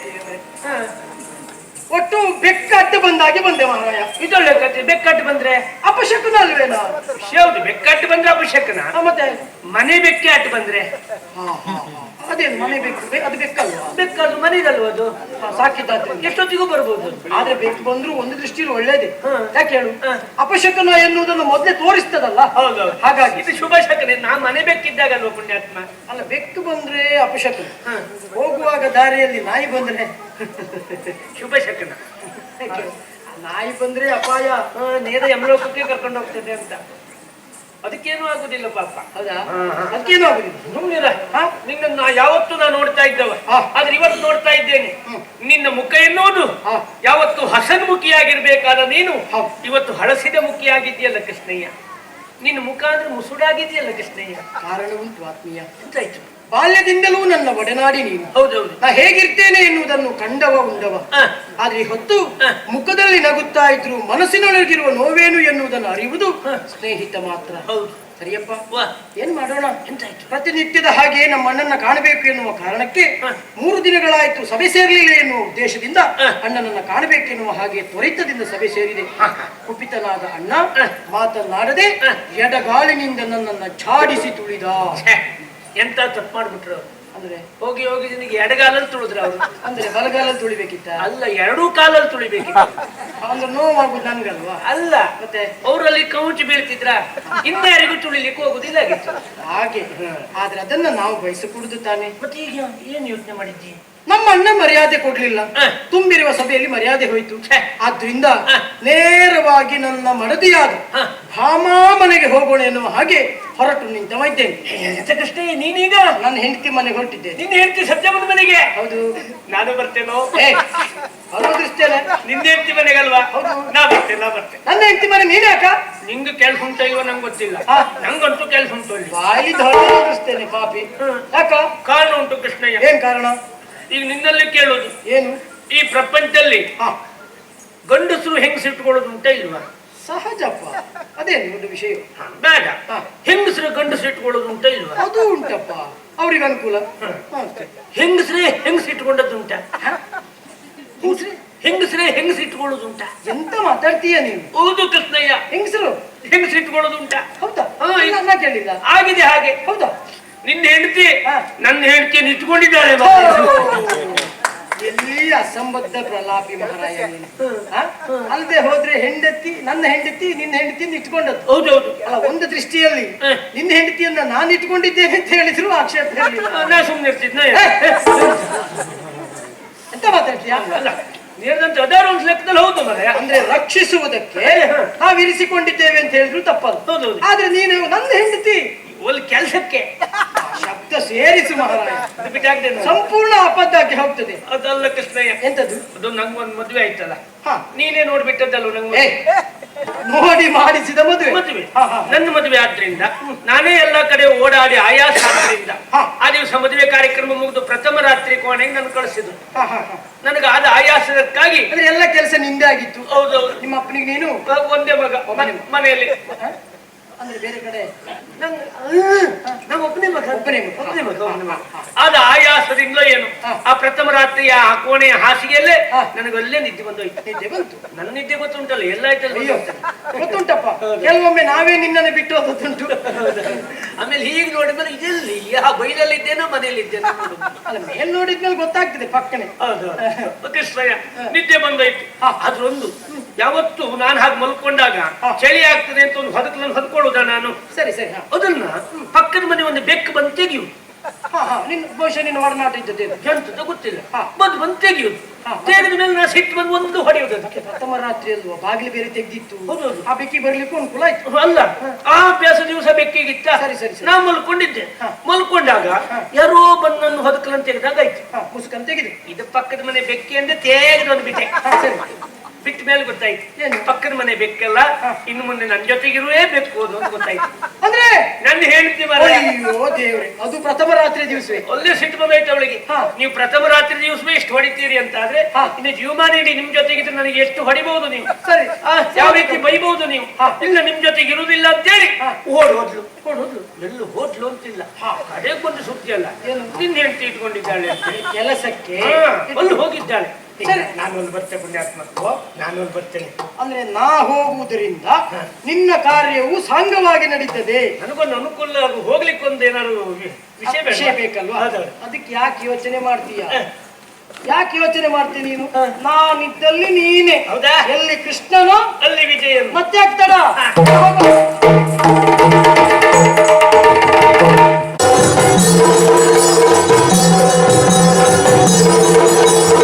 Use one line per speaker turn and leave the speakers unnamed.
ದೇವರೇ. ಒಟ್ಟು ಬೆಕ್ಕಟ್ಟು ಬಂದಾಗೆ ಬಂದೆ ಮಹಾರಾಯ.
ಇದೊಳ್ಳೆ ಕತೆ. ಬೆಕ್ಕಟ್ಟು ಬಂದ್ರೆ
ಅಪಶಕುನ ಅಲ್ವೇನೋ?
ಹೌದು, ಬೆಕ್ಕಟ್ಟು ಬಂದ್ರೆ ಅಪಶಕನ.
ಮತ್ತೆ
ಮನೆ ಬೆಕ್ಕೆ ಅಟ್ಟು ಬಂದ್ರೆ
ಅದೇನು ಮನೆ ಬೇಕು? ಅದು ಬೆಕ್ಕಲ್ವಾ?
ಬೆಕ್ಕದು ಮನೆದಲ್ವ ಅದು?
ಸಾಕಿದ್ದಾದ್ರೆ
ಎಷ್ಟೊತ್ತಿಗೂ ಬರ್ಬೋದು.
ಆದ್ರೆ ಬೆಕ್ಕು ಬಂದ್ರು ಒಂದು ದೃಷ್ಟಿಯಲ್ಲಿ ಒಳ್ಳೇದೇ. ಯಾಕೆ ಹೇಳು? ಅಪಶಕನ ಎನ್ನುವುದನ್ನು ಮೊದಲೇ ತೋರಿಸ್ತದಲ್ಲ.
ಹೌದೌದು,
ಹಾಗಾಗಿ
ಇದು ಶುಭ ಶಕನೆ. ನಾ ಮನೆ ಬೆಕ್ಕಿದ್ದಾಗಲ್ವ ಪುಣ್ಯಾತ್ಮ?
ಅಲ್ಲ, ಬೆಕ್ಕು ಬಂದ್ರೆ ಅಪಶಕನ, ಹೋಗುವಾಗ ದಾರಿಯಲ್ಲಿ ನಾಯಿ ಬಂದ್ರೆ
ಶುಭ ಶಕನ.
ನಾಯಿ ಬಂದ್ರೆ ಅಪಾಯ,
ನೇರ ಯಮಲೋಕಕ್ಕೆ ಕರ್ಕೊಂಡು ಹೋಗ್ತದೆ ಅಂತ. ಅದಕ್ಕೇನು ಆಗುದಿಲ್ಲ ಪಾಪ.
ಹೌದಾ? ಅದಕ್ಕೇನು ಆಗುದಿಲ್ಲ.
ಸುಮ್ಮನಿರ. ನಿನ್ನ ಯಾವತ್ತು ನಾನು ನೋಡ್ತಾ ಇದ್ದವ, ಆದ್ರೆ ಇವತ್ತು ನೋಡ್ತಾ ಇದ್ದೇನೆ. ನಿನ್ನ ಮುಖ ಎನ್ನುವುದು ಯಾವತ್ತು ಹಸನ್ಮುಖಿಯಾಗಿರ್ಬೇಕಾದ ನೀನು ಇವತ್ತು ಹಳಸಿದ ಮುಖಿಯಾಗಿದೆಯಲ್ಲ ಕೃಷ್ಣಯ್ಯ. ನಿನ್ನ ಮುಖ ಅಂದ್ರೆ ಮುಸುಡಾಗಿದೆಯಲ್ಲ ಕೃಷ್ಣಯ್ಯ.
ಕಾರಣ ಉಂಟು ಆತ್ಮೀಯ.
ಎಂತಾಯ್ತು?
ಬಾಲ್ಯದಿಂದಲೂ ನನ್ನ ಒಡನಾಡಿ ನೀನು.
ಹೌದೌದು.
ನಾ ಹೇಗಿರ್ತೇನೆ ಎನ್ನುವುದನ್ನು ಕಂಡವ ಉಂಡವ. ಆದ್ರೆ ಈ ಹೊತ್ತು ಮುಖದಲ್ಲಿ ನಗುತ್ತಾ ಇದ್ರು ಮನಸ್ಸಿನೊಳಗಿರುವ ನೋವೇನು ಎನ್ನುವುದನ್ನು ಅರಿಯುವುದು ಸ್ನೇಹಿತ ಮಾತ್ರ.
ಹೌದು,
ಸರಿಯಪ್ಪ.
ಏನ್
ಮಾಡೋಣ?
ಎಂತಾಯ್ತು?
ಪ್ರತಿನಿತ್ಯದ ಹಾಗೆ ನಮ್ಮ ಅಣ್ಣನ ಕಾಣಬೇಕು ಎನ್ನುವ ಕಾರಣಕ್ಕೆ 3 ದಿನಗಳಾಯ್ತು ಸಭೆ ಸೇರಲಿಲ್ಲ ಎನ್ನುವ ಉದ್ದೇಶದಿಂದ ಅಣ್ಣನನ್ನ ಕಾಣಬೇಕೆನ್ನುವ ಹಾಗೆ ತ್ವರಿತದಿಂದ ಸಭೆ ಸೇರಿದೆ. ಕುಪಿತನಾದ ಅಣ್ಣ ಮಾತನಾಡದೆ ಎಡಗಾಲಿನಿಂದ ನನ್ನನ್ನ ಛಾಡಿಸಿ ತುಳಿದ.
ಎಂತ ತಪ್ಪು ಮಾಡ್ಬಿಟ್ರು
ಅಂದ್ರೆ?
ಹೋಗಿ ಹೋಗಿ ನಿನಗೆ ಎಡಗಾಲಲ್ಲಿ ತುಳಿದ್ರು ಅವರು.
ಅಂದ್ರೆ ಬಲಗಾಲಲ್ಲಿ ತುಳಿಬೇಕಿತ್ತ?
ಅಲ್ಲ, ಎರಡೂ ಕಾಲಲ್ಲಿ ತುಳಿಬೇಕಿತ್ತ.
ಅಂದ್ರೆ ನೋವಾಗುದು ನನ್ಗಲ್ವಾ?
ಅಲ್ಲ,
ಮತ್ತೆ
ಅವರಲ್ಲಿ ಕೌಚಿ ಬೀಳ್ತಿದ್ರ ಇನ್ಯಾರಿಗೂ ತುಳಿಲಿಕ್ಕೆ ಹೋಗುದಿಲ್ಲ ಆಗಿತ್ತು
ಹಾಗೆ. ಆದ್ರೆ ಅದನ್ನ ನಾವು ಬಯಸಿಕೊಡುದು ತಾನೆ.
ಮತ್ತೆ ಈಗ ಏನ್ ಯೋಚನೆ ಮಾಡಿದ್ದಿ?
ನಮ್ಮ ಅಣ್ಣ ಮರ್ಯಾದೆ ಕೊಡ್ಲಿಲ್ಲ, ತುಂಬಿರುವ ಸಭೆಯಲ್ಲಿ ಮರ್ಯಾದೆ ಹೋಯ್ತು. ಆದ್ರಿಂದ ನೇರವಾಗಿ ನನ್ನ ಮಡದಿಯಾದ ಭಾಮಾ ಮನೆಗೆ ಹೋಗೋಣ ಎನ್ನುವ ಹಾಗೆ ಹೊರಟು ನಿಂತವ ಇದ್ದೇನೆ.
ಕೃಷ್ಣ, ನೀನೀಗ
ನನ್ನ ಹೆಂಡತಿ ಮನೆಗೆ ಹೊರಟಿದ್ದೇನೆ.
ನಿನ್ನ ಹೆಂಡತಿ ಸತ್ಯಮ್ಮನ ಮನೆಗೆ?
ಹೌದು.
ನಾನು ಬರ್ತೇನೋ?
ಬರೋದಿರ್ತೇನೆ.
ನಿನ್ನ ಹೆಂಡತಿ ಮನೆಗಲ್ವಾ? ನಾ ಬರ್ತೇನೆ.
ನನ್ನ ಹೆಂಡತಿ ಮನೆ ನೀನ್ ಯಾಕ?
ನಿಂಗೆ ಕೆಲ್ಸ ಉಂಟ ಇಲ್ವ ನಂಗೆ ಗೊತ್ತಿಲ್ಲ, ನಂಗಂತೂ ಕೆಲ್ಸ ಉಂಟು.
ಬಾಯಿ ಹೊರಡಿಸ್ತೇನೆ ಪಾಪಿ. ಯಾಕ?
ಕಾರಣ ಉಂಟು ಕೃಷ್ಣಯ್ಯ.
ಏನ್ ಕಾರಣ?
ಈಗ ನಿನ್ನಲ್ಲಿ ಕೇಳೋದು
ಏನು?
ಈ ಪ್ರಪಂಚದಲ್ಲಿ ಗಂಡಸರು ಹೆಂಗಸಿಟ್ಕೊಳ್ಳೋದು ಉಂಟ ಇಲ್ವಾ?
ಸಹಜಪ್ಪ, ಅದೇನು ದೊಡ್ಡ ವಿಷಯ
ಬೇಡ. ಹೆಂಗಸರು ಗಂಡಸರು ಇಟ್ಕೊಳ್ಳೋದು ಉಂಟ ಇಲ್ವಾ?
ಅದು ಉಂಟಪ್ಪ, ಅವ್ರಿಗೆ ಅನುಕೂಲ.
ಹೆಂಗಸರೇ ಹೆಂಗಸಿಟ್ಕೊಂಡದ್ದು ಉಂಟ? ಹೆಂಗಸರೇ ಹೆಂಗಸಿಟ್ಕೊಳ್ಳೋದು ಉಂಟ?
ಎಂತ ಮಾತಾಡ್ತೀಯ ನೀನು?
ಹೌದು ಕೃಷ್ಣಯ್ಯ,
ಹೆಂಗಸರು
ಹೆಂಗಸಿಟ್ಕೊಳ್ಳೋದು ಉಂಟ.
ಹೌದಾ? ಕೇಳಿಲ್ಲ.
ಆಗಿದೆ ಹಾಗೆ.
ಹೌದಾ?
ನಿನ್ನ ಹೆಂಡತಿ ನನ್ನ ಹೆಂಡತಿಯನ್ನು ಇಟ್ಕೊಂಡಿದ್ದಾಳೆ.
ಎಲ್ಲಿ ಅಸಂಬದ್ಧ ಪ್ರಲಾಪಿ ಮಹಾರಾಯ ನೀನು. ಅಲ್ಲದೆ ಹೋದ್ರೆ ನನ್ನ ಹೆಂಡತಿ ನಿನ್ನ ಹೆಂಡತಿಯನ್ನು ಇಟ್ಕೊಂಡದ್ದು.
ಹೌದೌದು.
ಅಲ್ಲ, ಒಂದು ದೃಷ್ಟಿಯಲ್ಲಿ ನಿನ್ನ ಹೆಂಡತಿಯನ್ನ ನಾನು ಇಟ್ಕೊಂಡಿದ್ದೇನೆ ಅಂತ ಹೇಳಿದ್ರು ಆಕ್ಷೇಪ ಇರಲಿಲ್ಲ.
ನಾ ಸುಮ್ಮನೆ ಇರ್ತಿದ್ನ.
ಎಂತ ಮಾತಾಡ್ತೀಯ?
ಅಲ್ಲ, ನೀರಂತ ಅದಾರ ಒಂದು ಲೆಕ್ಕದಲ್ಲಿ ಹೌದು ಮರೆ.
ಅಂದ್ರೆ ರಕ್ಷಿಸುವುದಕ್ಕೆ ನಾವು ಇರಿಸಿಕೊಂಡಿದ್ದೇವೆ ಅಂತ ಹೇಳಿದ್ರು ತಪ್ಪಲ್ಲ.
ಹೌದೌದು.
ಆದ್ರೆ ನೀನು ನನ್ನ ಹೆಂಡತಿ
ಒಂದು ಕೆಲಸಕ್ಕೆ
ಶಬ್ದ ಸೇರಿಸು ಮಹಾರಾಯ, ಸಂಪೂರ್ಣ ಅಬದ್ಧಕ್ಕೆ ಹೋಗ್ತದೆ.
ಅದಲ್ಲ ಕೃಷ್ಣಯ್ಯ.
ಎಂತದ್ದು?
ಅದು ನಂಗೊಂದು ಮದುವೆ ಆಯ್ತಲ್ಲ, ನೀನೇ ನೋಡ್ಬಿಟ್ಟದ್ದಲ್ಲ ನಂಗೆ.
ನೋಡಿ ಮಾಡಿಸಿದ ಮದುವೆ.
ನನ್ನ ಮದುವೆ ಆದ್ರಿಂದ ನಾನೇ ಎಲ್ಲಾ ಕಡೆ ಓಡಾಡಿ ಆಯಾಸ ಆದ್ರಿಂದ ಆ ದಿವಸ ಮದುವೆ ಕಾರ್ಯಕ್ರಮ ಮುಗಿದು ಪ್ರಥಮ ರಾತ್ರಿ ಕೋಣೆಗೆ ನಾನು ಕಳಿಸಿದ್ರು. ನನಗೆ ಆದ ಆಯಾಸದಕ್ಕಾಗಿ
ಎಲ್ಲ ಕೆಲಸ ನಿಂದೆ ಆಗಿತ್ತು.
ಹೌದೌದು.
ನಿಮ್ಮ ಅಪ್ಪನಿಗೆ ನೀನು
ಒಂದೇ ಮಗ ಮನೆಯಲ್ಲಿ.
ಅಂದ್ರೆ ಬೇರೆ ಕಡೆ
ನಮ್ಮ ಒಬ್ಬನೇ ಮಗ. ಆದ ಆಯಾಸದಿಂದ ಏನು ಆ ಪ್ರಥಮ ರಾತ್ರಿಯ ಆ ಕೋಣೆಯ ಹಾಸಿಗೆಯಲ್ಲೇ ನನಗಲ್ಲೇ ನಿದ್ದೆ ಬಂದೋಯ್ತು.
ನಿದ್ದೆ ಬಂತು?
ನನ್ನ ನಿದ್ದೆ ಗೊತ್ತುಂಟಲ್ಲ, ಎಲ್ಲ ಆಯ್ತಲ್ಲ.
ಗೊತ್ತುಂಟಪ್ಪ, ಕೆಲವೊಮ್ಮೆ ನಾವೇ ನಿನ್ನನ್ನು ಬಿಟ್ಟು ಹೋಗುತ್ತುಂಟು.
ಆಮೇಲೆ ಹೀಗೆ ನೋಡಿದ್ಮೇಲೆ ಇದೆಲ್ಲಿ ಆ ಬೈಲಲ್ಲಿ ಇದ್ದೇನೋ ಮನೆಯಲ್ಲಿ ಇದ್ದೇನೋ
ಅಲ್ಲ, ಮೇಲ್ ನೋಡಿದ್ಮೇಲೆ ಗೊತ್ತಾಗ್ತದೆ ಪಕ್ಕನೆ.
ಹೌದು ಕೃಷ್ಣಯ್ಯ, ನಿದ್ದೆ ಬಂದೋಯ್ತು. ಅದ್ರೊಂದು ಯಾವತ್ತು ನಾನು ಹಾಗೆ ಮಲ್ಕೊಂಡಾಗ ಚಳಿ ಆಗ್ತದೆ ಅಂತ ಒಂದು ಹೊದಕಲನ್ನು ಹೊದ್ಕೊಳ್ಳುದ ನಾನು.
ಸರಿ ಸರಿ.
ಅದನ್ನ ಪಕ್ಕದ ಮನೆ ಒಂದು ಬೆಕ್ಕು ಬಂದು ತೆಗಿಯುದು.
ಬಹುಶಃ ನಿನ್ನ ಒಡನಾಟ ಇದ್ದದ್ದು
ಎಂತದ ಗೊತ್ತಿಲ್ಲ, ಬಂದು ತೆಗಿಯುದು. ತೆಗೆದ ಮೇಲೆ ನಾ ಸಿಟ್ಟು ಬಂದು ಒಂದು ಹೊಡೆಯುವುದು. ಅದಕ್ಕೆ
ಪ್ರಥಮ ರಾತ್ರಿ ಅಲ್ವಾ, ಬಾಗಿಲು ಬೇರೆ ತೆಗ್ದಿತ್ತು. ಆ ಬೆಕ್ಕಿ ಬರ್ಲಿಕ್ಕೂ ಅನುಕೂಲ ಆಯ್ತು.
ಅಲ್ಲ, ಆ ಅಭ್ಯಾಸ ದಿವಸ ಬೆಕ್ಕಿಗಿತ್ತ.
ಸರಿ ಸರಿ.
ನಾ ಮಲ್ಕೊಂಡಿದ್ದೆ. ಮಲ್ಕೊಂಡಾಗ ಯಾರೋ ಬಂದು ನನ್ನ ಹೊದಕಲನ್ನು ತೆಗೆದಾಗ ಆಯ್ತು.
ಮುಸುಕನ್ನು ತೆಗೆದು
ಇದು ಪಕ್ಕದ ಮನೆ ಬೆಕ್ಕಿ ಅಂದ್ರೆ ತೆಗೆದು ಒಂದು ಬಿಟ್ಟೆ. ಬಿಟ್ಟ ಮೇಲೆ ಗೊತ್ತಾಯ್ತು
ಏನು?
ಪಕ್ಕದ ಮನೆ ಬೆಕ್ಕಲ್ಲ ಇನ್ನು ಮುಂದೆ ನನ್ನ ಜೊತೆಗಿರುವೇ ಬೇಕು ಅಂತ ಗೊತ್ತಾಯ್ತು.
ಅಂದ್ರೆ
ನನ್ನ ಹೇಳ್ತಿ ಮರ
ಅಯ್ಯೋ ದೇವ್ರೆ, ಅದು ಪ್ರಥಮ ರಾತ್ರಿ ದಿವಸವೇ.
ಒಳ್ಳೆ ಸಿಟ್ಟು ಬಂದೈತೆ ಅವಳಿಗೆ.
ಹಾ.
ನೀವು ಪ್ರಥಮ ರಾತ್ರಿ ದಿವಸವೇ ಎಷ್ಟು ಹೊಡಿತೀರಿ ಅಂತ ಆದ್ರೆ ಇನ್ನು ಜೀವಮಾನ ಇಡೀ ನಿಮ್ ಜೊತೆಗಿದ್ರೆ ನನಗೆ ಎಷ್ಟು ಹೊಡಿಬಹುದು ನೀವು,
ಸರಿ
ಯಾವ ರೀತಿ ಬೈಬಹುದು ನೀವು. ಇಲ್ಲ ನಿಮ್ ಜೊತೆಗೆ ಇರುವುದಿಲ್ಲ ಅಂತೇಳಿ ಓಡೋದ್ಲು. ಎಲ್ಲೂ ಹೋದ್ಲು ಅಂತಿಲ್ಲ, ಅದೇಕೊಂದು ಸುದ್ದಿ ಅಲ್ಲ. ನಿನ್ನ ಹೆಂಡತಿ ಇಟ್ಕೊಂಡಿದ್ದಾಳೆ ಅಂತ
ಕೆಲಸಕ್ಕೆ
ಅಲ್ಲಿ ಹೋಗಿದ್ದಾಳೆ.
ಸರಿ.
ನಾನೊಂದು ಬರ್ತೇನೆ ಪುಣ್ಯಾತ್ಮತ್ವ, ನಾನೊಂದು ಬರ್ತೇನೆ.
ಅಂದ್ರೆ ನಾ ಹೋಗುವುದರಿಂದ ನಿನ್ನ ಕಾರ್ಯವು ಸಾಂಗವಾಗಿ ನಡೀತದೆ.
ನನಗೊಂದು ಅನುಕೂಲ ಹೋಗ್ಲಿಕ್ಕೊಂದು ಏನಾದ್ರು
ವಿಷಯ ಬೇಕಲ್ವಾ? ಅದಕ್ಕೆ ಯಾಕೆ ಯೋಚನೆ ಮಾಡ್ತೀಯ? ಯಾಕೆ ಯೋಚನೆ ಮಾಡ್ತೀನಿ ನೀನು? ನಾನಿದ್ದಲ್ಲಿ ನೀನೆ.
ಹೌದಾ?
ಎಲ್ಲಿ ಕೃಷ್ಣನೋ
ಅಲ್ಲಿ ವಿಜಯ.
ಮತ್ತೆ ಆಗ್ತಡ